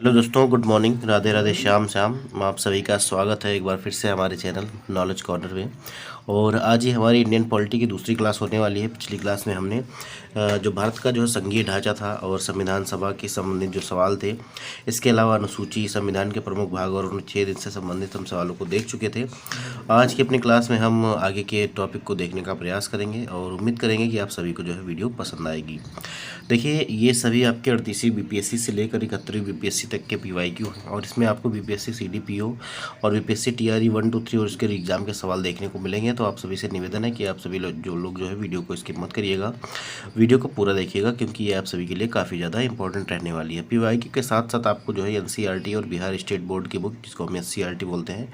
Hello दोस्तों, good morning, Radhe Radhe, Shyam Shyam. आप सभी का स्वागत है एक बार फिर से हमारे चैनल नॉलेज कॉर्नर में। और आज ही हमारी इंडियन पॉलिटी की दूसरी क्लास होने वाली है। पिछली क्लास में हमने जो भारत का जो है संघीय ढांचा था और संविधान सभा के संबंधित जो सवाल थे, इसके अलावा अनुसूची, संविधान के प्रमुख भाग और अनुच्छेद, इनसे संबंधित हम सवालों को देख चुके थे। आज की अपनी क्लास में हम आगे के टॉपिक को देखने का प्रयास करेंगे और उम्मीद करेंगे कि आप सभी को जो है वीडियो पसंद आएगी। देखिए, ये सभी आपके 38वीं बीपीएससी से लेकर 71वीं बीपीएससी तक के पीवाईक्यू हैं और इसमें आपको बीपीएससी सीडीपीओ और बीपीएससी टीआरई 1, 2, 3 और इसके एग्जाम के सवाल देखने को मिलेंगे। तो आप सभी से निवेदन है कि आप सभी लोग जो है वीडियो को स्किप मत करिएगा, वीडियो को पूरा देखिएगा, क्योंकि ये आप सभी के लिए काफ़ी ज़्यादा इंपॉर्टेंट रहने वाली है। पीवाईक्यू के साथ साथ आपको जो है एनसीईआरटी और बिहार स्टेट बोर्ड की बुक, जिसको हम एससीईआरटी बोलते हैं,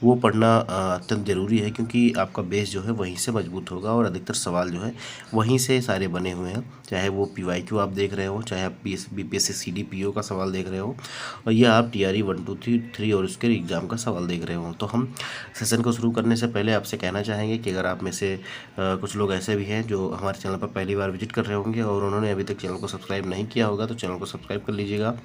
वो पढ़ना अत्यंत ज़रूरी है, क्योंकि आपका बेस जो है वहीं से मजबूत होगा और अधिकतर सवाल जो है वहीं से सारे बने हुए हैं। चाहे वो पीवाईक्यू आप देख रहे हो, चाहे आप बीपीएससी सीडीपीओ का सवाल देख रहे हो, और या आप टीआरई 1, 2, 3 और उसके एग्ज़ाम का सवाल देख रहे हो। तो हम सेशन को शुरू करने से पहले आपसे कहना चाहेंगे कि अगर आप में से कुछ लोग ऐसे भी हैं जो हमारे चैनल पर पहली बार विजिट कर रहे होंगे और उन्होंने अभी तक चैनल को सब्सक्राइब नहीं किया होगा, तो चैनल को सब्सक्राइब कर लीजिएगा,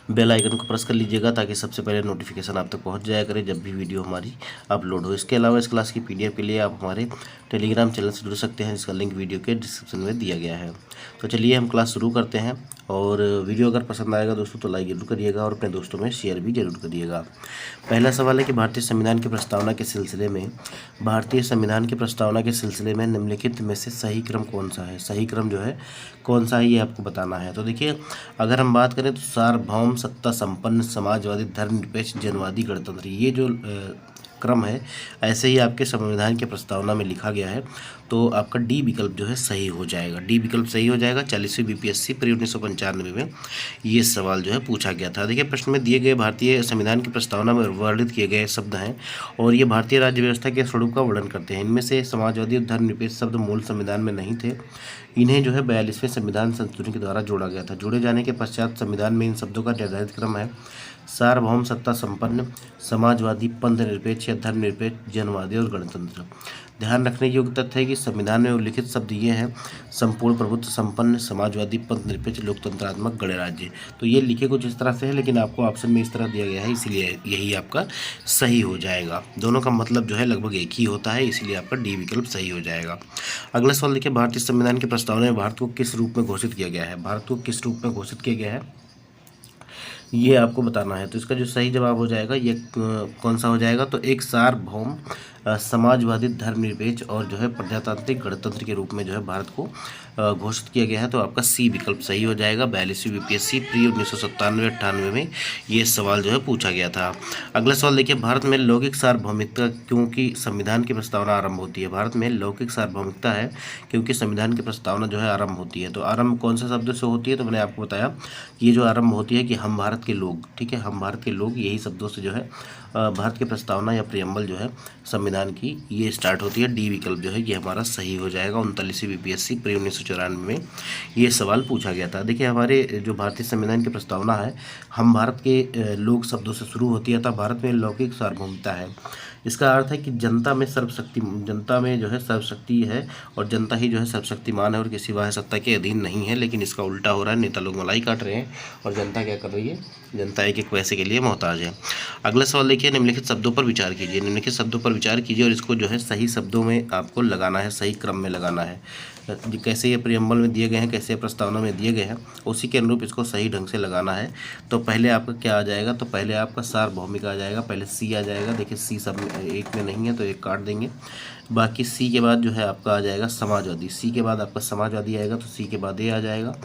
बेल आइकन को प्रेस कर लीजिएगा, ताकि सबसे पहले नोटिफिकेशन आप तक पहुंच जाया करे जब भी वीडियो हमारी अपलोड हो। इसके अलावा इस क्लास की पीडीएफ के लिए आप हमारे टेलीग्राम चैनल से जुड़ सकते हैं, जिसका लिंक वीडियो के डिस्क्रिप्शन में दिया गया है। तो चलिए हम क्लास शुरू करते हैं। और वीडियो अगर पसंद आएगा दोस्तों तो लाइक जरूर करिएगा और अपने दोस्तों में शेयर भी जरूर करिएगा। पहला सवाल है कि भारतीय संविधान की प्रस्तावना के सिलसिले में निम्नलिखित में से सही क्रम कौन सा है। सही क्रम जो है कौन सा है, ये आपको बताना है। तो देखिए, अगर हम बात करें तो सार्वभौम, सत्ता संपन्न, समाजवादी, धर्मनिरपेक्ष, जनवादी, गणतंत्र, ये जो क्रम है, ऐसे ही आपके संविधान के प्रस्तावना में लिखा गया है। तो आपका डी विकल्प जो है सही हो जाएगा। डी विकल्प सही हो जाएगा। 40वीं बीपीएससी प्री 1995 में ये सवाल जो है पूछा गया था। देखिए, प्रश्न में दिए गए भारतीय संविधान की प्रस्तावना में वर्णित किए गए शब्द हैं और ये भारतीय राज्य व्यवस्था के स्वरूप का वर्णन करते हैं। इनमें से समाजवादी और धर्मनिरपेक्ष शब्द मूल संविधान में नहीं थे। इन्हें जो है 42वें संविधान संशोधन के द्वारा जोड़ा गया था। जोड़े जाने के पश्चात संविधान में इन शब्दों का निर्धारित क्रम है: सार्वभौम, सत्ता संपन्न, समाजवादी, पंथ निरपेक्ष या धर्मनिरपेक्ष, जनवादी और गणतंत्र। ध्यान रखने योग्य तथ्य है कि संविधान में उल्लिखित शब्द ये हैं: संपूर्ण प्रभुत्व संपन्न, समाजवादी, पंथ निरपेक्ष, लोकतंत्रात्मक, गणराज्य। तो ये लिखे कुछ इस तरह से है, लेकिन आपको ऑप्शन में इस तरह दिया गया है, इसलिए यही आपका सही हो जाएगा। दोनों का मतलब जो है लगभग एक ही होता है, इसलिए आपका डी विकल्प सही हो जाएगा। अगला सवाल देखिए, भारतीय संविधान की प्रस्तावना में भारत को किस रूप में घोषित किया गया है। भारत को किस रूप में घोषित किया गया है, ये आपको बताना है। तो इसका जो सही जवाब हो जाएगा, ये कौन सा हो जाएगा, तो एक सार्वभौम, समाजवादी, धर्मनिरपेक्ष और जो है प्रजातांत्रिक गणतंत्र के रूप में जो है भारत को घोषित किया गया है। तो आपका सी विकल्प सही हो जाएगा। 42वीं बीपीएससी प्री 1997-98 में ये सवाल जो है पूछा गया था। अगला सवाल देखिए, भारत में लौकिक सार्वभौमिकता क्योंकि संविधान की प्रस्तावना आरंभ होती है। भारत में लौकिक सार्वभौमिकता है क्योंकि संविधान की प्रस्तावना जो है आरंभ होती है। तो आरंभ कौन से शब्द से होती है, तो मैंने आपको बताया कि ये जो आरंभ होती है कि हम भारत के लोग, ठीक है, हम भारत के लोग, यही शब्दों से जो है भारत की प्रस्तावना या प्रियम्बल जो है संविधान की, ये स्टार्ट होती है। डी विकल्प जो है ये हमारा सही हो जाएगा। 39वीं बीपीएससी प्री 1994 में ये सवाल पूछा गया था। देखिए, हमारे जो भारतीय संविधान की प्रस्तावना है, हम भारत के लोग शब्दों से शुरू होती है, तब भारत में लौकिक सार्वभौमिकता है। इसका अर्थ है कि जनता में जो है सर्वशक्ति है और जनता ही जो है सर्वशक्तिमान है और किसी बाह्य सत्ता के अधीन नहीं है। लेकिन इसका उल्टा हो रहा है, नेता लोग मलाई काट रहे हैं और जनता क्या कर रही है, जनता एक एक पैसे के लिए मोहताज है। अगला सवाल देखिए, निम्नलिखित शब्दों पर विचार कीजिए। निम्नलिखित शब्दों पर विचार कीजिए और इसको जो है सही शब्दों में आपको लगाना है, सही क्रम में लगाना है। कैसे ये प्रियम्बल में दिए गए हैं, कैसे प्रस्तावना में दिए गए हैं, उसी के अनुरूप इसको सही ढंग से लगाना है। तो पहले आपका क्या आ जाएगा, तो पहले आपका सार्वभौमिक आ जाएगा, पहले सी आ जाएगा। देखिए, सी सब एक में नहीं है तो एक काट देंगे। बाकी सी के बाद जो है आपका आ जाएगा समाजवादी। सी के बाद आपका समाजवादी आएगा तो सी के बाद ए आ जाएगा।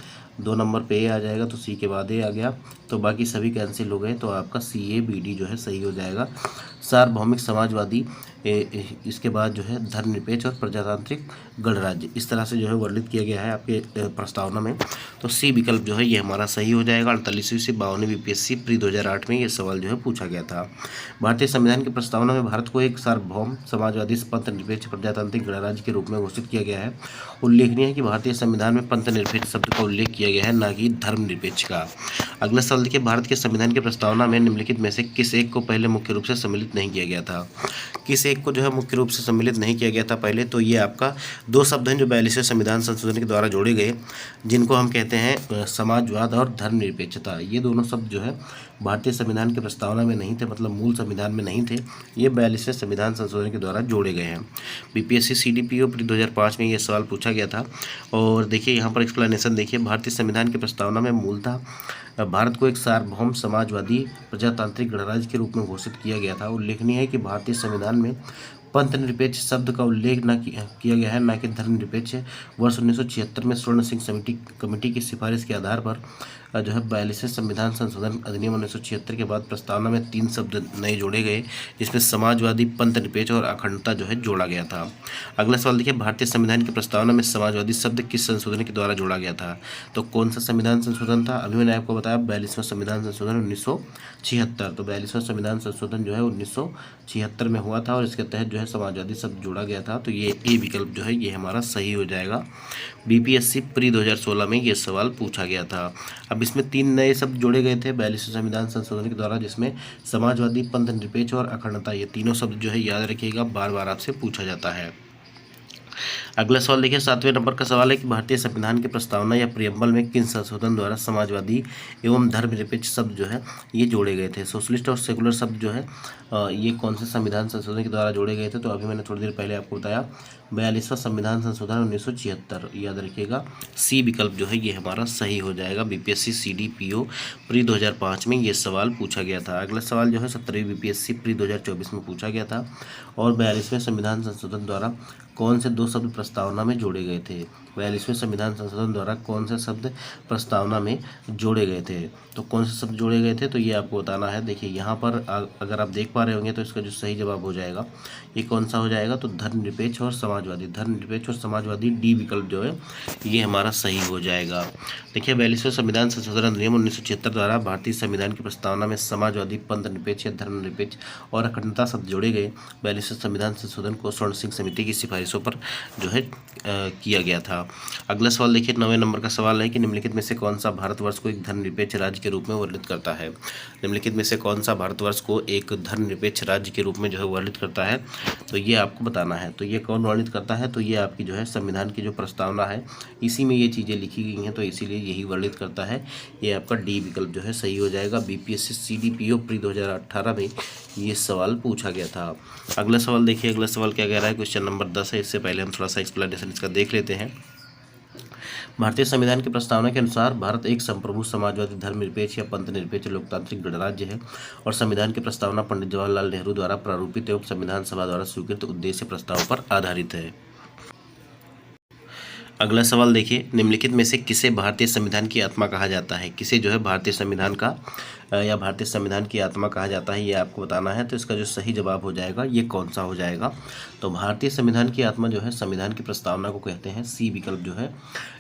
2 नंबर पे ए आ जाएगा तो सी के बाद ए आ गया। तो बाकी सभी कैंसिल हो गए, तो आपका सी ए बी डी जो है सही हो जाएगा। सार्वभौमिक, समाजवादी, इसके बाद जो है धर्मनिरपेक्ष और प्रजातांत्रिक, गणराज्य, इस तरह से जो है वर्णित किया गया है आपके प्रस्तावना में। तो सी विकल्प जो है ये हमारा सही हो जाएगा। 48वीं से 52वीं बीपीएससी प्री 2008 में ये सवाल जो है पूछा गया था। भारतीय संविधान की प्रस्तावना में भारत को एक सार्वभौम, समाजवादी, पंथ निरपेक्ष, प्रजातांत्रिक, गणराज्य के रूप में घोषित किया गया है। उल्लेखनीय है कि भारतीय संविधान में पंथ निरपेक्ष शब्द का उल्लेख किया गया है, न कि धर्मनिरपेक्ष का। अगला सवाल देखिए, भारत के संविधान की प्रस्तावना में निम्नलिखित में से किस एक को पहले मुख्य रूप से सम्मिलित नहीं किया गया था। किस से एक को जो है मुख्य रूप से सम्मिलित नहीं किया गया था पहले। तो ये आपका 2 शब्द हैं जो 42वें संविधान संशोधन के द्वारा जोड़े गए, जिनको हम कहते हैं समाजवाद और धर्मनिरपेक्षता। ये दोनों शब्द जो है भारतीय संविधान की प्रस्तावना में नहीं थे, मतलब मूल संविधान में नहीं थे, ये 42वें संविधान संशोधन के द्वारा जोड़े गए हैं। बीपीएससी सीडीपीओ प्री 2005 में ये सवाल पूछा गया था। और देखिए यहाँ पर एक्सप्लेनेशन देखिए, भारतीय संविधान की प्रस्तावना में मूलतः भारत को एक सार्वभौम समाजवादी प्रजातांत्रिक गणराज्य के रूप में घोषित किया गया था। उल्लेखनीय है कि भारतीय संविधान में पंथ निरपेक्ष शब्द का उल्लेख न किया गया है, न कि धर्मनिरपेक्ष। वर्ष 1976 में स्वर्ण सिंह कमेटी की सिफारिश के आधार पर जो है 42वें संविधान संशोधन अधिनियम 1976 के बाद प्रस्तावना में 3 शब्द नए जोड़े गए, जिसमें समाजवादी, पंथ निरपेक्ष और अखंडता जो है जोड़ा गया था। अगला सवाल देखिए, भारतीय संविधान की प्रस्तावना में समाजवादी शब्द किस संशोधन के द्वारा जोड़ा गया था? तो कौन सा संविधान संशोधन था? अभी मैंने आपको बताया 42वां संविधान संशोधन 1976। तो 42वां संविधान संशोधन जो है 1976 में हुआ था और इसके तहत जो है समाजवादी शब्द जोड़ा गया था। तो ये ए विकल्प जो है ये हमारा सही हो जाएगा। बीपीएससी प्री 2016 में ये सवाल पूछा गया था। अब इसमें 3 नए शब्द जोड़े गए थे 42वें संविधान संशोधन के द्वारा, जिसमें समाजवादी, पंथ निरपेक्ष और अखंडता, ये तीनों शब्द जो है याद रखिएगा, बार बार आपसे पूछा जाता है। अगला सवाल देखिए, 7वें नंबर का सवाल है कि भारतीय संविधान की प्रस्तावना या प्रियम्बल में किन संशोधन द्वारा समाजवादी एवं धर्मनिरपेक्ष शब्द जो है ये जोड़े गए थे? सोशलिस्ट और सेकुलर शब्द जो है ये कौन से संविधान संशोधन के द्वारा जोड़े गए थे? तो अभी मैंने थोड़ी देर पहले आपको बताया 42वां संविधान संशोधन 1976, याद रखिएगा। सी विकल्प जो है ये हमारा सही हो जाएगा। बीपीएससी सीडीपीओ प्री 2005 में ये सवाल पूछा गया था। अगला सवाल जो है 17वीं बीपीएससी प्री 2024 में पूछा गया था। और 42वें संविधान संशोधन द्वारा कौन से 2 शब्द प्रस्तावना में जोड़े गए थे? 42वें संविधान संशोधन द्वारा कौन से शब्द प्रस्तावना में जोड़े गए थे? तो कौन से शब्द जोड़े गए थे तो ये आपको बताना है। देखिए यहाँ पर अगर आप देख पा रहे होंगे तो इसका जो सही जवाब हो जाएगा ये कौन सा हो जाएगा? तो धर्मनिरपेक्ष और समाजवादी। धर्मनिरपेक्ष और समाजवादी डी विकल्प जो है ये हमारा सही हो जाएगा। देखिए 42वें संविधान संशोधन अधिनियम 1976 द्वारा भारतीय संविधान की प्रस्तावना में समाजवादी, पंथ निरपेक्ष या धर्मनिरपेक्ष और अखंडता शब्द जोड़े गए। 42वें संविधान संशोधन को स्वर्ण सिंह समिति की सिफारिशों पर जो है किया गया था। अगला सवाल देखिए 9वें नंबर का सवाल है कि निम्नलिखित में से कौन सा भारतवर्ष को एक धर्मनिरपेक्ष राज्य के रूप में वर्णित करता है? निम्नलिखित में से कौन सा भारतवर्ष को एक धर्मनिरपेक्ष राज्य के रूप में जो है वर्णित करता है? तो ये आपको बताना है। तो ये कौन वर्णित करता है? तो ये आपकी जो है संविधान की जो प्रस्तावना है इसी में ये चीज़ें लिखी गई हैं, तो इसीलिए यही वर्णित करता है। ये आपका डी विकल्प जो है सही हो जाएगा। बीपीएससी सीडीपीओ प्री 2018 में ये सवाल पूछा गया था। अगला सवाल देखिए, अगला सवाल क्या कह रहा है, क्वेश्चन नंबर 10 है। इससे पहले हम थोड़ा सा एक्सप्लेनेशन इसका देख लेते हैं। भारतीय संविधान की प्रस्तावना के अनुसार भारत एक संप्रभु समाजवादी, धर्मनिरपेक्ष या पंथ निरपेक्ष लोकतांत्रिक गणराज्य है और संविधान की प्रस्तावना पंडित जवाहरलाल नेहरू द्वारा प्रारूपित एवं संविधान सभा द्वारा स्वीकृत उद्देश्य प्रस्ताव पर आधारित है। अगला सवाल देखिए, निम्नलिखित में से किसे भारतीय संविधान की आत्मा कहा जाता है? किसे जो है भारतीय संविधान का या भारतीय संविधान की आत्मा कहा जाता है, ये आपको बताना है। तो इसका जो सही जवाब हो जाएगा ये कौन सा हो जाएगा? तो भारतीय संविधान की आत्मा जो है संविधान की प्रस्तावना को कहते हैं। सी विकल्प जो है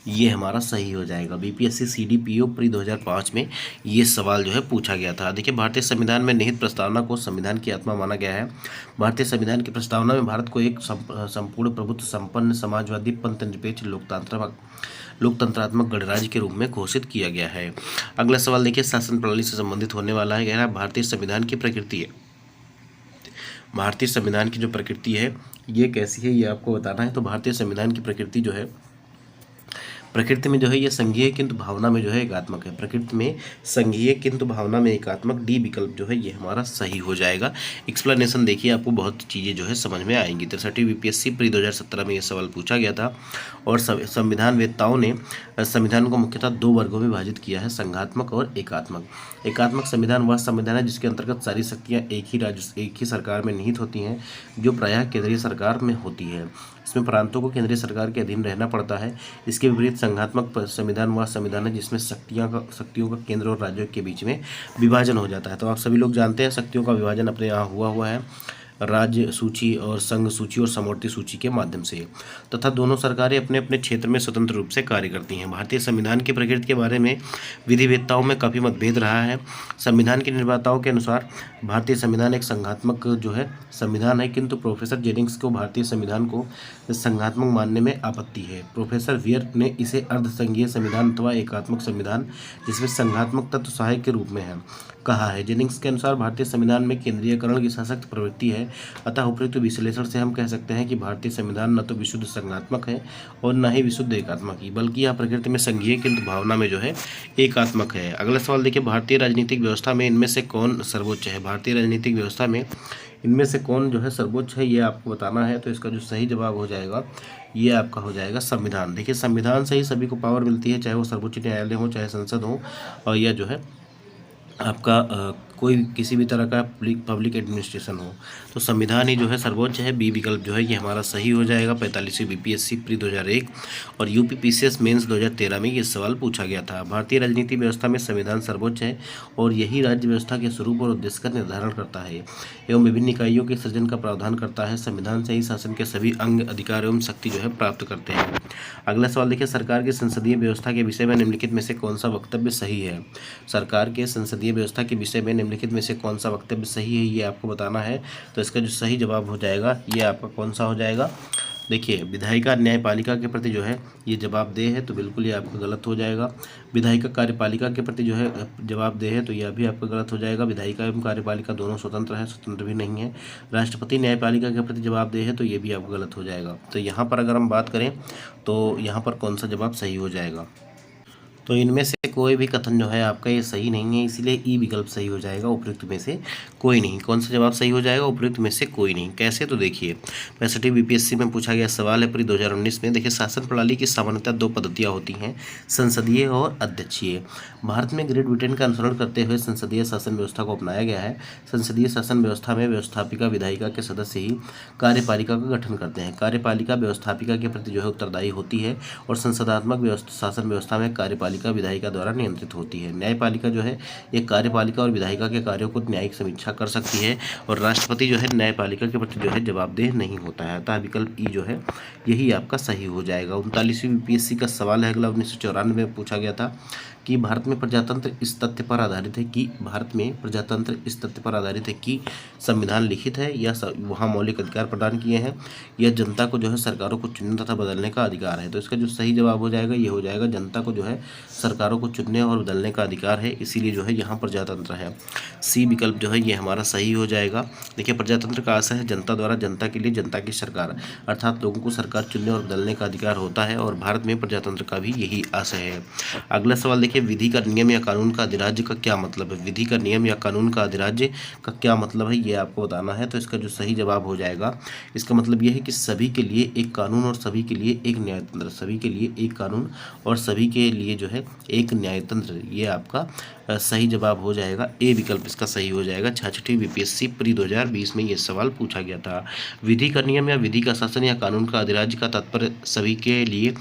ये हमारा सही हो जाएगा। बीपीएससी सीडीपीओ प्री 2005 में ये सवाल जो है पूछा गया था। देखिए भारतीय संविधान में निहित प्रस्तावना को संविधान की आत्मा माना गया है। भारतीय संविधान की प्रस्तावना में भारत को एक संपूर्ण प्रभुत्व संपन्न समाजवादी, पंथ निरपेक्ष लोकतंत्रात्मक गणराज्य के रूप में घोषित किया गया है। अगला सवाल देखिए, शासन प्रणाली से संबंधित होने वाला है। कह रहा है भारतीय संविधान की प्रकृति है। भारतीय संविधान की जो प्रकृति है ये कैसी है ये आपको बताना है। तो भारतीय संविधान की प्रकृति जो है, प्रकृति में जो है ये संघीय किंतु भावना में जो है एकात्मक है। प्रकृति में संघीय किंतु भावना में एकात्मक, डी विकल्प जो है ये हमारा सही हो जाएगा। एक्सप्लेनेशन देखिए आपको बहुत चीज़ें जो है समझ में आएंगी। 63वीं बीपीएससी प्री 2017 में ये सवाल पूछा गया था और संविधान वेत्ताओं ने संविधान को मुख्यतः 2 वर्गों में विभाजित किया है, संघात्मक और एकात्मक। एकात्मक संविधान वह संविधान है जिसके अंतर्गत सारी शक्तियाँ एक ही सरकार में निहित होती हैं, जो प्रायः केंद्रीय सरकार में होती है। इसमें प्रांतों को केंद्रीय सरकार के अधीन रहना पड़ता है। इसके विपरीत संघात्मक संविधान वह संविधान है जिसमें शक्तियों का केंद्र और राज्यों के बीच में विभाजन हो जाता है। तो आप सभी लोग जानते हैं शक्तियों का विभाजन अपने यहाँ हुआ है राज्य सूची और संघ सूची और समवर्ती सूची के माध्यम से, तथा दोनों सरकारें अपने अपने क्षेत्र में स्वतंत्र रूप से कार्य करती हैं। भारतीय संविधान की प्रकृति के बारे में विधिवेत्ताओं में काफ़ी मतभेद रहा है। संविधान के निर्माताओं के अनुसार भारतीय संविधान एक संघात्मक जो है संविधान है, किंतु प्रोफेसर जेनिंग्स को भारतीय संविधान को संघात्मक मानने में आपत्ति है। प्रोफेसर वियर ने इसे अर्धसंघीय संविधान अथवा एकात्मक संविधान जिसमें संघात्मक तत्व सहायक के रूप में है कहा है। जेनिंग्स के अनुसार भारतीय संविधान में केंद्रीयकरण की सशक्त प्रवृत्ति है अतः उपयुक्त विश्लेषण से हम कह सकते हैं कि भारतीय संविधान न तो विशुद्ध संज्ञात्मक है और न ही विशुद्ध एकात्मक ही, बल्कि यह प्रकृति में संघीय किंतु भावना में जो है एकात्मक है। अगला सवाल देखिए, भारतीय राजनीतिक व्यवस्था में इनमें से कौन सर्वोच्च है? भारतीय राजनीतिक व्यवस्था में इनमें से कौन जो है सर्वोच्च है, ये आपको बताना है। तो इसका जो सही जवाब हो जाएगा ये आपका हो जाएगा संविधान। देखिए, संविधान से ही सभी को पावर मिलती है, चाहे वो सर्वोच्च न्यायालय हो, चाहे संसद हो, और यह जो है आपका कोई किसी भी तरह का पब्लिक एडमिनिस्ट्रेशन हो, तो संविधान ही जो है सर्वोच्च है। बी विकल्प जो है ये हमारा सही हो जाएगा। 45वीं बीपीएससी प्री 2001 और यूपीपीसीएस मेंस 2013 में ये सवाल पूछा गया था। भारतीय राजनीतिक व्यवस्था में संविधान सर्वोच्च है और यही राज्य व्यवस्था के स्वरूप और उद्देश्य का निर्धारण करता है एवं विभिन्न इकाइयों के सृजन का प्रावधान करता है। संविधान से ही शासन के सभी अंग, अधिकार एवं शक्ति जो है प्राप्त करते हैं। अगला सवाल देखिए, सरकार की संसदीय व्यवस्था के विषय में निम्नलिखित में से कौन सा वक्तव्य सही है? सरकार के संसदीय व्यवस्था के विषय में निम्नलिखित में से कौन सा वक्तव्य सही है, ये आपको बताना है। तो इसका जो सही जवाब हो जाएगा ये आपका कौन सा हो जाएगा? देखिए, विधायिका न्यायपालिका के प्रति जो है ये जवाबदेह है, तो बिल्कुल ये आपका गलत हो जाएगा। विधायिका कार्यपालिका के प्रति जो है जवाबदेह है, तो यह भी आपका गलत हो जाएगा। विधायिका एवं कार्यपालिका दोनों स्वतंत्र है, स्वतंत्र भी नहीं है। राष्ट्रपति न्यायपालिका के प्रति जवाबदेह है, तो ये भी आपका गलत हो जाएगा। तो यहाँ पर अगर हम बात करें तो यहाँ पर कौन सा जवाब सही हो जाएगा? तो इनमें से कोई भी कथन जो है आपका ये सही नहीं है, इसलिए ई विकल्प सही हो जाएगा। उपयुक्त में से कोई नहीं। कौन सा जवाब सही हो जाएगा? उपयुक्त में से कोई नहीं। कैसे? तो देखिए, 65वीं बीपीएससी में पूछा गया सवाल है प्री 2019 में। देखिए, शासन प्रणाली की सामान्यतः दो पद्धतियाँ होती हैं, संसदीय और अध्यक्षीय। भारत में ग्रेट ब्रिटेन का अनुसरण करते हुए संसदीय शासन व्यवस्था को अपनाया गया है। संसदीय शासन व्यवस्था में व्यवस्थापिका विधायिका के सदस्य ही कार्यपालिका का गठन करते हैं। कार्यपालिका व्यवस्थापिका के प्रति जो है उत्तरदायी होती है और संसदात्मक शासन व्यवस्था में कार्यपालिका विधायिका द्वारा नियंत्रित होती है। न्यायपालिका जो है ये कार्यपालिका और विधायिका के कार्यों को न्यायिक समीक्षा कर सकती है और राष्ट्रपति जो है न्यायपालिका के प्रति जो है जवाबदेह नहीं होता है। अतः विकल्प ई जो है यही आपका सही हो जाएगा। 39वीं बीपीएससी का सवाल है अगला, 1994 में पूछा गया था कि भारत में प्रजातंत्र इस तथ्य पर आधारित है कि संविधान लिखित है या वहाँ मौलिक अधिकार प्रदान किए हैं या जनता को जो है सरकारों को चुनने तथा बदलने का अधिकार है। तो इसका जो सही जवाब हो जाएगा ये हो जाएगा जनता को जो है सरकारों को चुनने और बदलने का अधिकार है, इसीलिए जो है यहाँ प्रजातंत्र है। सी विकल्प जो है ये हमारा सही हो जाएगा। देखिए, प्रजातंत्र का आशय है जनता द्वारा जनता के लिए जनता की सरकार, अर्थात लोगों को सरकार चुनने और बदलने का अधिकार होता है और भारत में प्रजातंत्र का भी यही आशय है। अगला सवाल देखिए, विधि का नियम या कानून का अधिराज्य का क्या मतलब है? विधि का नियम या कानून का अधिराज्य का क्या मतलब है, ये आपको बताना है। तो इसका जो सही जवाब हो जाएगा, इसका मतलब यह है कि सभी के लिए एक कानून और सभी के लिए एक न्यायतंत्र, सभी के लिए एक कानून और सभी के लिए जो है एक न्यायतंत्र, ये आपका सही जवाब हो जाएगा। ए विकल्प इसका सही हो जाएगा। 66वीं बीपीएससी प्री 2020 में ये सवाल पूछा गया था। विधि का नियम या विधि का शासन या कानून का अधिराज्य का तात्पर्य सभी के लिए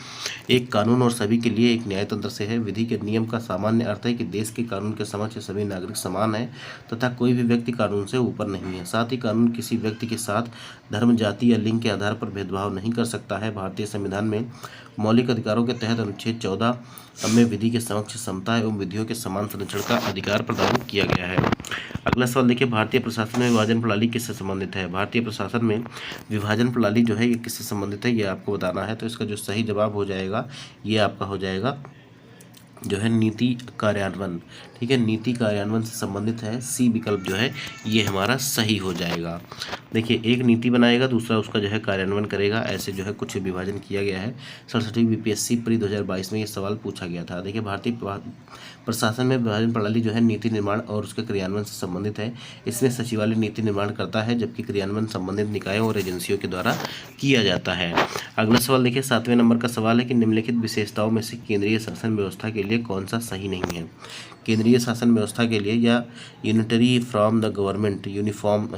एक कानून और सभी के लिए एक न्यायतंत्र से है। विधि के नियम का सामान्य अर्थ है कि देश के कानून के समक्ष सभी नागरिक समान हैं तथा कोई भी व्यक्ति कानून से ऊपर नहीं है। साथ ही कानून किसी व्यक्ति के साथ धर्म, जाति या लिंग के आधार पर भेदभाव नहीं कर सकता है। भारतीय संविधान में मौलिक अधिकारों के तहत अनुच्छेद 14 में विधि के समक्ष समता एवं विधियों के समान संरक्षण का अधिकार प्रदान किया गया है। अगला सवाल देखिए, भारतीय प्रशासन में विभाजन प्रणाली किससे संबंधित है? भारतीय प्रशासन में विभाजन प्रणाली जो है ये किससे संबंधित है, ये आपको बताना है। तो इसका जो सही जवाब हो जाएगा ये आपका हो जाएगा जो है नीति कार्यान्वयन। ठीक है, नीति कार्यान्वयन से संबंधित है। सी विकल्प जो है ये हमारा सही हो जाएगा। देखिए, एक नीति बनाएगा, दूसरा उसका जो है कार्यान्वयन करेगा, ऐसे जो है कुछ विभाजन किया गया है। 67वीं बीपीएससी प्री 2022 में ये सवाल पूछा गया था। देखिए, भारतीय प्रशासन में विभाजन प्रणाली जो है नीति निर्माण और उसके क्रियान्वयन से संबंधित है। इसमें सचिवालय नीति निर्माण करता है जबकि क्रियान्वयन संबंधित निकायों और एजेंसियों के द्वारा किया जाता है। अगला सवाल देखिए, 7वें नंबर का सवाल है कि निम्नलिखित विशेषताओं में से केंद्रीय शासन व्यवस्था के लिए कौन सा सही नहीं है? केंद्रीय शासन व्यवस्था के लिए या unitary from the government uniform,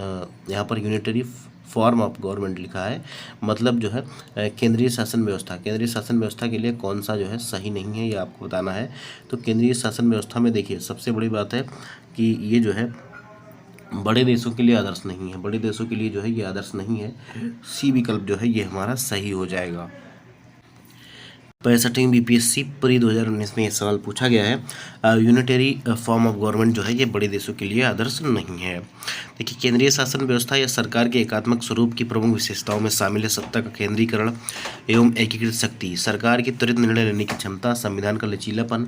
यहाँ पर यूनिटरी फॉर्म ऑफ गवर्नमेंट लिखा है, मतलब जो है केंद्रीय शासन व्यवस्था के लिए कौन सा जो है सही नहीं है, ये आपको बताना है। तो केंद्रीय शासन व्यवस्था में देखिए सबसे बड़ी बात है कि ये जो है बड़े देशों के लिए आदर्श नहीं है, बड़े देशों के लिए जो है ये आदर्श नहीं है। सी विकल्प जो है ये हमारा सही हो जाएगा। 65वीं बीपीएससी प्री 2019 में ये सवाल पूछा गया है। यूनिटरी फॉर्म ऑफ गवर्नमेंट जो है ये बड़े देशों के लिए आदर्श नहीं है। देखिए, केंद्रीय शासन व्यवस्था या सरकार के एकात्मक स्वरूप की प्रमुख विशेषताओं में शामिल है सत्ता का केंद्रीकरण एवं एकीकृत शक्ति, सरकार की त्वरित निर्णय लेने की क्षमता, संविधान का लचीलापन,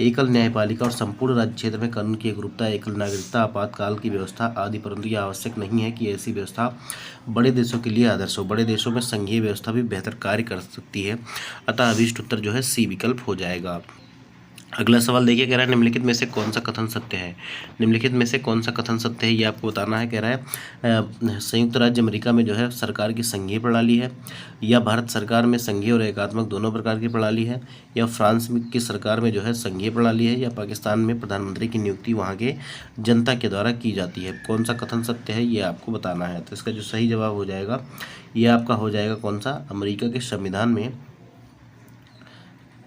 एकल न्यायपालिका और संपूर्ण राज्य क्षेत्र में कानून की एकरूपता, एकल नागरिकता, आपातकाल की व्यवस्था आदि, परंतु यह आवश्यक नहीं है कि ऐसी व्यवस्था बड़े देशों के लिए आदर्श हो। बड़े देशों में संघीय व्यवस्था भी बेहतर कार्य कर सकती है। अतः अभीष्ट उत्तर जो है सी विकल्प हो जाएगा। अगला सवाल देखिए, कह रहा है निम्नलिखित में से कौन सा कथन सत्य है। निम्नलिखित में से कौन सा कथन सत्य है ये आपको बताना है। कह रहा है संयुक्त राज्य अमेरिका में जो है सरकार की संघीय प्रणाली है, या भारत सरकार में संघीय और एकात्मक दोनों प्रकार की प्रणाली है, या फ्रांस की सरकार में जो है संघीय प्रणाली है, या पाकिस्तान में प्रधानमंत्री की नियुक्ति वहाँ के जनता के द्वारा की जाती है। कौन सा कथन सत्य है ये आपको बताना है। तो इसका जो सही जवाब हो जाएगा ये आपका हो जाएगा कौन सा, अमेरिका के संविधान में,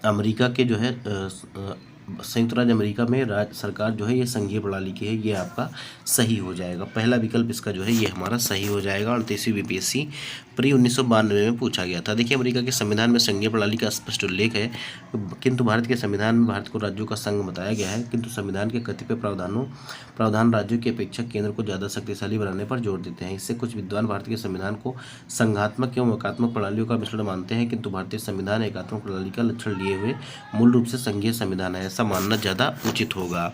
अमेरिका के जो है संयुक्त राज्य अमेरिका में राज्य सरकार जो है ये संघीय प्रणाली की है। ये आपका सही हो जाएगा। पहला विकल्प इसका जो है ये हमारा सही हो जाएगा। 38वीं बीपीएससी प्री 1992 में पूछा गया था। देखिए, अमेरिका के संविधान में संघीय प्रणाली का स्पष्ट उल्लेख है, किंतु भारत के संविधान में भारत को राज्यों का संघ बताया गया है। किंतु संविधान के कतिपय प्रावधान राज्यों की अपेक्षा केंद्र को ज़्यादा शक्तिशाली बनाने पर जोर देते हैं। इससे कुछ विद्वान भारत के संविधान को संघात्मक एवं एकात्मक प्रणालियों का मिश्रण मानते हैं, किंतु भारतीय संविधान एकात्मक प्रणाली का लक्षण लिए हुए मूल रूप से संघीय संविधान है, ऐसा मानना ज़्यादा उचित होगा।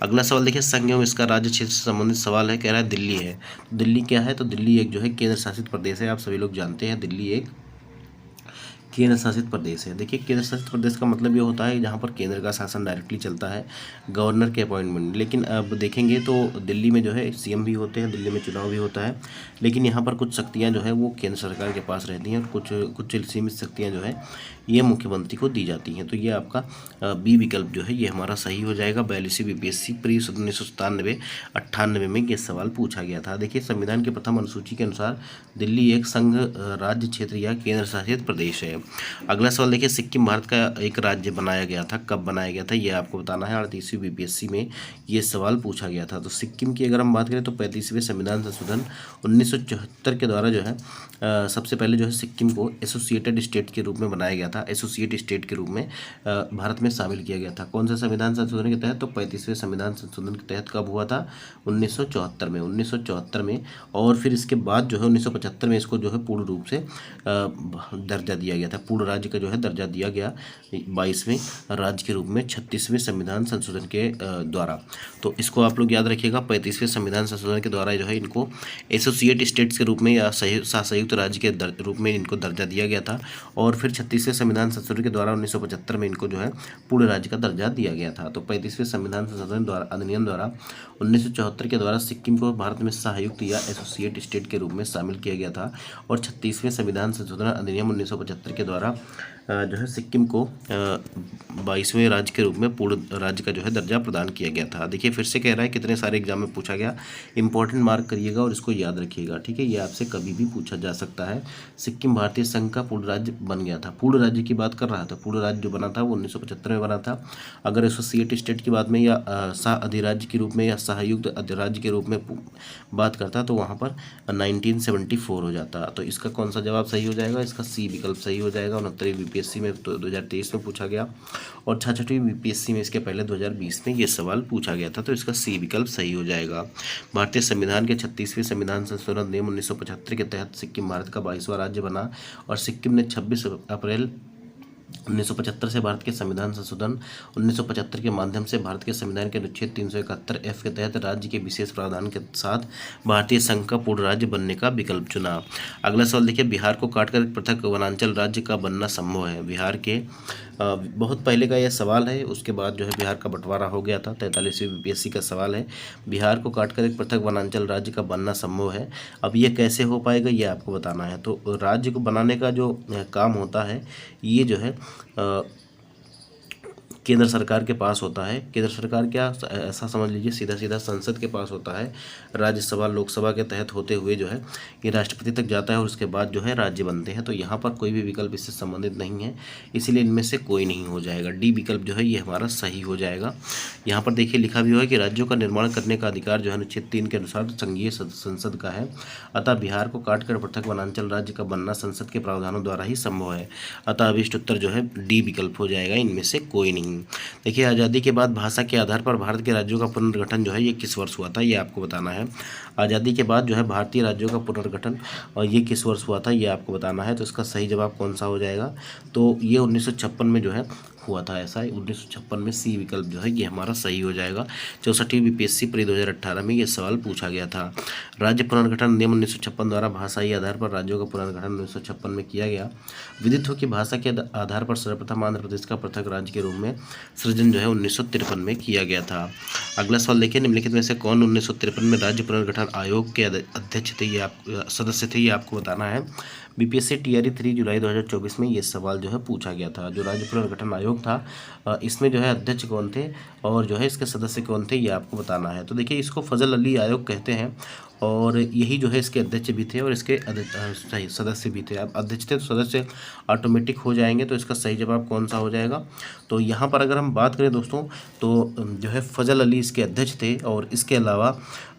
अगला सवाल देखिए, संघ एवं इसका राज्य क्षेत्र से संबंधित सवाल है। कह रहा है दिल्ली है। दिल्ली क्या है, तो दिल्ली एक जो है केंद्र शासित प्रदेश है। आप सभी लोग जानते हैं दिल्ली एक केंद्र शासित प्रदेश है। देखिए, केंद्र शासित प्रदेश का मतलब ये होता है जहाँ पर केंद्र का शासन डायरेक्टली चलता है, गवर्नर के अपॉइंटमेंट। लेकिन अब देखेंगे तो दिल्ली में जो है सीएम भी होते हैं, दिल्ली में चुनाव भी होता है, लेकिन यहाँ पर कुछ शक्तियाँ जो है वो केंद्र सरकार के पास रहती हैं, और कुछ सीमित शक्तियाँ जो है ये मुख्यमंत्री को दी जाती हैं। तो ये आपका बी विकल्प जो है ये हमारा सही हो जाएगा। 42वीं बीपीएससी प्री 1997-98 में ये सवाल पूछा गया था। देखिए, संविधान के प्रथम अनुसूची के अनुसार दिल्ली एक संघ राज्य क्षेत्र या केंद्र शासित प्रदेश है। अगला सवाल देखिए, सिक्किम भारत का एक राज्य बनाया गया था, कब बनाया गया था ये आपको बताना है। 38वीं बीपीएससी में ये सवाल पूछा गया था। तो सिक्किम की अगर हम बात करें तो 35वें संविधान संशोधन 1974 के द्वारा जो है सबसे पहले जो है सिक्किम को एसोसिएटेड स्टेट के रूप में बनाया गया था। एसोसिएट स्टेट के रूप में भारत में शामिल किया गया था। कौन सा संविधान संशोधन के तहत, तो 35वें संविधान संशोधन के तहत। कब हुआ था, 1974 में। और फिर इसके बाद जो है 1975 में इसको जो है पूर्ण रूप से दर्जा दिया गया था, पूर्ण राज्य का जो है दर्जा दिया गया 22वें राज्य के रूप में 36वें संविधान संशोधन के द्वारा। तो इसको आप लोग याद रखिएगा, 35वें संविधान संशोधन के द्वारा जो है इनको एसोसिएट स्टेट्स के रूप में या संयुक्त राज्य के रूप में इनको दर्जा दिया गया था। और फिर 36वें संविधान संशोधन के द्वारा 1975 में इनको जो है पूर्ण राज्य का दर्जा दिया गया था। तो 35वें संविधान संशोधन द्वारा अधिनियम द्वारा 1974 के द्वारा सिक्किम को भारत में संयुक्त या एसोसिएट स्टेट के रूप में शामिल किया गया था। और 36वें संविधान संशोधन अधिनियम 1975 के द्वारा जो है सिक्किम को 22वें राज्य के रूप में पूर्ण राज्य का जो है दर्जा प्रदान किया गया था। देखिए, फिर से कह रहा है कितने सारे एग्जाम में पूछा गया, इंपॉर्टेंट मार्क करिएगा और इसको याद रखिएगा, ठीक है। ये आपसे कभी भी पूछा जा सकता है। सिक्किम भारतीय संघ का पूर्ण राज्य बन गया था। पूर्ण राज्य की बात कर रहा था, पूर्ण राज्य जो बना था वो 1975 में बना था। अगर एसोसिएट स्टेट की बात में या सह अधिराज्य के रूप में या सहयुक्त अधिराज्य के रूप में बात करता तो वहाँ पर 1974 हो जाता। तो इसका कौन सा जवाब सही हो जाएगा, इसका सी विकल्प सही हो जाएगा। 69वीं बीपीएससी में तो 2023 में पूछा गया, और 66वीं बीपीएससी में इसके पहले 2020 में ये सवाल पूछा गया था। तो इसका सी विकल्प सही हो जाएगा। भारतीय संविधान के 36वें संविधान संशोधन अधिनियम 1975 के तहत सिक्किम भारत का 22वां राज्य बना, और सिक्किम ने 26 अप्रैल 1975 से भारत के संविधान संशोधन 1975 के माध्यम से भारत के संविधान के अनुच्छेद 371 के तहत राज्य के विशेष प्रावधान के साथ भारतीय संघ का पूर्ण राज्य बनने का विकल्प चुना। अगला सवाल देखिए, बिहार को काटकर एक पृथक वनांचल राज्य का बनना संभव है। बिहार के बहुत पहले का यह सवाल है, उसके बाद जो है बिहार का बंटवारा हो गया था। 43वीं बीपीएससी का सवाल है, बिहार को काटकर एक पृथक वनांचल राज्य का बनना संभव है। अब ये कैसे हो पाएगा ये आपको बताना है। तो राज्य को बनाने का जो काम होता है ये जो है केंद्र सरकार के पास होता है। केंद्र सरकार क्या, ऐसा समझ लीजिए सीधा सीधा संसद के पास होता है। राज्यसभा लोकसभा के तहत होते हुए जो है ये राष्ट्रपति तक जाता है, और उसके बाद जो है राज्य बनते हैं। तो यहाँ पर कोई भी विकल्प इससे संबंधित नहीं है, इसीलिए इनमें से कोई नहीं हो जाएगा। डी विकल्प जो है ये हमारा सही हो जाएगा। यहाँ पर देखिए लिखा भी हुआ है कि राज्यों का निर्माण करने का अधिकार जो है अनुच्छेद 3 के अनुसार संघीय संसद का है। अतः बिहार को काटकर पृथक वनांचल राज्य का बनना संसद के प्रावधानों द्वारा ही संभव है। अतः अभिष्ट उत्तर जो है डी विकल्प हो जाएगा, इनमें से कोई नहीं। देखिए, आज़ादी के बाद भाषा के आधार पर भारत के राज्यों का पुनर्गठन जो है ये किस वर्ष हुआ था ये आपको बताना है। आज़ादी के बाद जो है भारतीय राज्यों का पुनर्गठन और ये किस वर्ष हुआ था ये आपको बताना है। तो इसका सही जवाब कौन सा हो जाएगा, तो ये 1956 में जो है हुआ था ऐसा 1956 में। सी विकल्प जो है ये हमारा सही हो जाएगा। 64वीं बीपीएससी प्री 2018 में ये सवाल पूछा गया था। राज्य पुनर्गठन नियम 1956 द्वारा भाषाई आधार पर राज्यों का पुनर्गठन 1956 में किया गया। विदित हो कि भाषा के आधार पर सर्वप्रथम आंध्र प्रदेश का पृथक राज्य के रूप में सृजन जो है 1953 में किया गया था। अगला सवाल देखिए, निम्नलिखित में से कौन 1953 में राज्य पुनर्गठन आयोग के अध्यक्ष थे, ये सदस्य थे, ये आपको बताना है। बीपीएससी टीआरई 3 जुलाई 2024 में ये सवाल जो है पूछा गया था। जो राज्य पुनर्गठन आयोग था इसमें जो है अध्यक्ष कौन थे और जो है इसके सदस्य कौन थे, ये आपको बताना है। तो देखिए, इसको फजल अली आयोग कहते हैं और यही जो है इसके अध्यक्ष भी थे और इसके सही सदस्य भी थे। अब अध्यक्ष थे तो सदस्य ऑटोमेटिक हो जाएंगे, तो इसका सही जवाब कौन सा हो जाएगा। तो यहाँ पर अगर हम बात करें दोस्तों तो जो है फजल अली इसके अध्यक्ष थे और इसके अलावा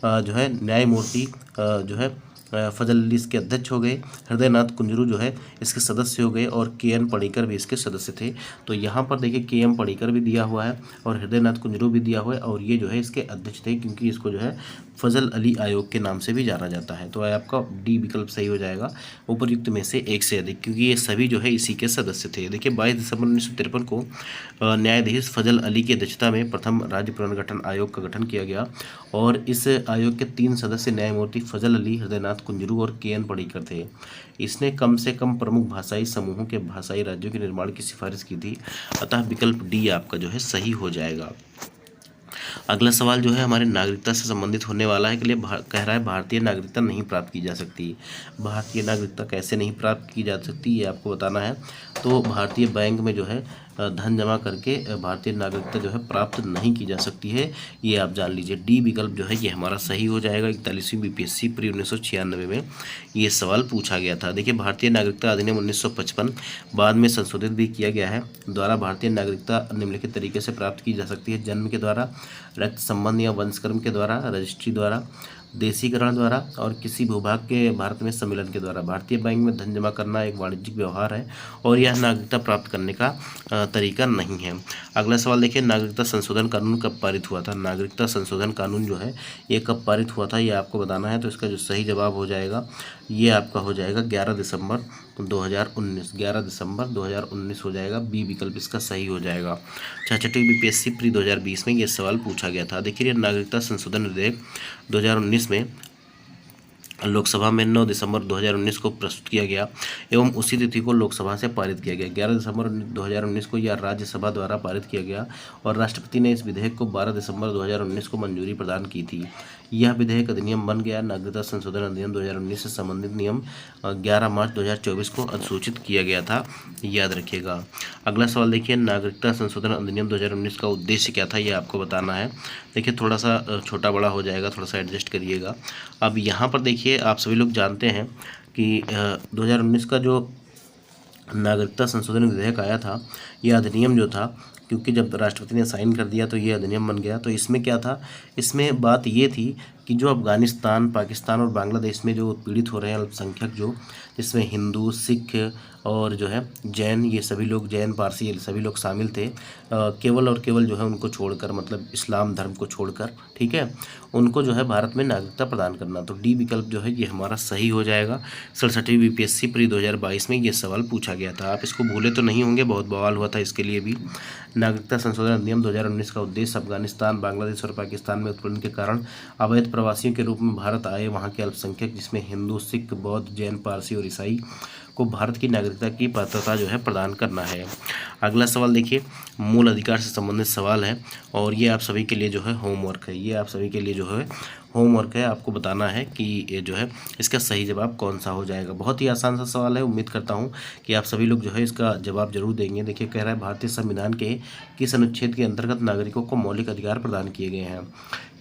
जो है न्यायमूर्ति जो है फजल अली इसके अध्यक्ष हो गए, हृदयनाथ कुंजरू जो है इसके सदस्य हो गए और के.एन. पणिकर भी इसके सदस्य थे। तो यहाँ पर देखिए के.एम. पणिकर भी दिया हुआ है और हृदयनाथ कुंजरू भी दिया हुआ है और ये जो है इसके अध्यक्ष थे, क्योंकि इसको जो है फजल अली आयोग के नाम से भी जाना जाता है। तो आपका डी विकल्प सही हो जाएगा, उपयुक्त में से एक से अधिक, क्योंकि ये सभी जो है इसी के सदस्य थे। देखिए 22 दिसंबर 1953 को न्यायाधीश फजल अली की अध्यक्षता में प्रथम राज्य पुनर्गठन आयोग का गठन किया गया और इस आयोग के 3 सदस्य न्यायमूर्ति फजल अली, हृदयनाथ कुंजरू और के.एन. पणिकर थे। इसने कम से कम प्रमुख भाषाई समूहों के भाषाई राज्यों के निर्माण की सिफारिश की थी, अतः विकल्प डी आपका जो है सही हो जाएगा। अगला सवाल जो है हमारे नागरिकता से संबंधित होने वाला है, के लिए कह रहा है भारतीय नागरिकता नहीं प्राप्त की जा सकती। भारतीय नागरिकता कैसे नहीं प्राप्त की जा सकती, ये आपको बताना है। तो भारतीय बैंक में जो है धन जमा करके भारतीय नागरिकता जो है प्राप्त नहीं की जा सकती है, ये आप जान लीजिए। डी विकल्प जो है ये हमारा सही हो जाएगा। 41वीं बीपीएससी प्री 1996 में ये सवाल पूछा गया था। देखिए भारतीय नागरिकता अधिनियम 1955 बाद में संशोधित भी किया गया है। द्वारा भारतीय नागरिकता निम्नलिखित तरीके से प्राप्त की जा सकती है: जन्म के द्वारा, रक्त संबंध या वंशकर्म के द्वारा, रजिस्ट्री द्वारा, देशीकरण द्वारा और किसी भूभाग के भारत में सम्मिलन के द्वारा। भारतीय बैंक में धन जमा करना एक वाणिज्यिक व्यवहार है और यह नागरिकता प्राप्त करने का तरीका नहीं है। अगला सवाल देखिए, नागरिकता संशोधन कानून कब पारित हुआ था। नागरिकता संशोधन कानून जो है ये कब पारित हुआ था, ये आपको बताना है। तो इसका जो सही जवाब हो जाएगा ये आपका हो जाएगा 11 दिसंबर 2019। 11 दिसंबर 2019 हो जाएगा, बी विकल्प इसका सही हो जाएगा। 66वीं बीपीएससी प्री 2020 में ये सवाल पूछा गया था। देखिए नागरिकता संशोधन विधेयक 2019 में लोकसभा में 9 दिसंबर 2019 को प्रस्तुत किया गया एवं उसी तिथि को लोकसभा से पारित किया गया। 11 दिसंबर 2019 को यह राज्यसभा द्वारा पारित किया गया और राष्ट्रपति ने इस विधेयक को 12 दिसंबर 2019 को मंजूरी प्रदान की थी। यह विधेयक अधिनियम बन गया। नागरिकता संशोधन अधिनियम 2019 से संबंधित नियम 11 मार्च 2024 को अधिसूचित किया गया था, याद रखिएगा। अगला सवाल देखिए, नागरिकता संशोधन अधिनियम 2019 का उद्देश्य क्या था, यह आपको बताना है। देखिए थोड़ा सा छोटा बड़ा हो जाएगा, थोड़ा सा एडजस्ट करिएगा। अब यहाँ पर देखिए आप सभी लोग जानते हैं कि 2019 का जो नागरिकता संशोधन विधेयक आया था, यह अधिनियम जो था, क्योंकि जब राष्ट्रपति ने साइन कर दिया तो ये अधिनियम बन गया। तो इसमें क्या था, इसमें बात ये थी कि जो अफगानिस्तान, पाकिस्तान और बांग्लादेश में जो पीड़ित हो रहे हैं अल्पसंख्यक, जो जिसमें हिंदू, सिख और जो है जैन, ये सभी लोग, जैन, पारसी, ये सभी लोग शामिल थे। केवल और केवल जो है उनको छोड़कर, मतलब इस्लाम धर्म को छोड़कर, ठीक है, उनको जो है भारत में नागरिकता प्रदान करना। तो डी विकल्प जो है ये हमारा सही हो जाएगा। 67वीं बीपीएससी प्री 2022 में ये सवाल पूछा गया था। आप इसको भूले तो नहीं होंगे, बहुत बवाल हुआ था इसके लिए भी। नागरिकता संशोधन अधिनियम 2019 का उद्देश्य अफगानिस्तान, बांग्लादेश और पाकिस्तान में उत्पीड़न के कारण अवैध प्रवासियों के रूप में भारत आए वहाँ के अल्पसंख्यक, जिसमें हिंदू, सिख, बौद्ध, जैन, पारसी और ईसाई, को भारत की नागरिकता की पात्रता जो है प्रदान करना है। अगला सवाल देखिए, मूल अधिकार से संबंधित सवाल है और ये आप सभी के लिए जो है होमवर्क है। ये आप सभी के लिए जो है होमवर्क है, आपको बताना है कि ये जो है इसका सही जवाब कौन सा हो जाएगा। बहुत ही आसान सा सवाल है, उम्मीद करता हूँ कि आप सभी लोग जो है इसका जवाब जरूर देंगे। देखिए कह रहा है, भारतीय संविधान के किस अनुच्छेद के अंतर्गत नागरिकों को मौलिक अधिकार प्रदान किए गए हैं।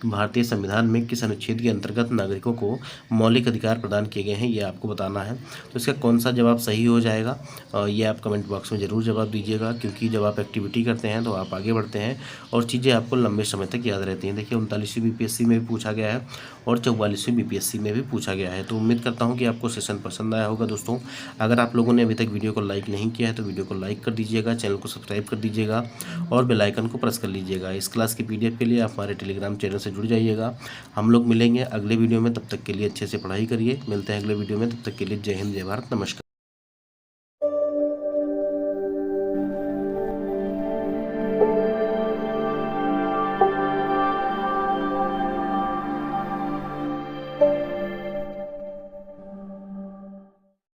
भारतीय संविधान में किस अनुच्छेद के अंतर्गत नागरिकों को मौलिक अधिकार प्रदान किए गए हैं, ये आपको बताना है। तो इसका कौन सा जवाब सही हो जाएगा ये आप कमेंट बॉक्स में ज़रूर जवाब दीजिएगा, क्योंकि जब आप एक्टिविटी करते हैं तो आप आगे बढ़ते हैं और चीज़ें आपको लंबे समय तक याद रहती हैं। देखिए 39वीं बीपीएससी में भी पूछा गया है और 44वीं बीपीएससी में भी पूछा गया है। तो उम्मीद करता हूँ कि आपको सेशन पसंद आया होगा। दोस्तों अगर आप लोगों ने अभी तक वीडियो को लाइक नहीं किया है तो वीडियो को लाइक कर दीजिएगा, चैनल को सब्सक्राइब कर दीजिएगा और बेल आइकन को प्रेस कर लीजिएगा। इस क्लास की PDF के लिए आप हमारे टेलीग्राम चैनल से जुड़ जाइएगा। हम लोग मिलेंगे अगले वीडियो में, तब तक के लिए अच्छे से पढ़ाई करिए। मिलते हैं अगले वीडियो में, तब तक के लिए जय हिंद, जय भारत, नमस्कार।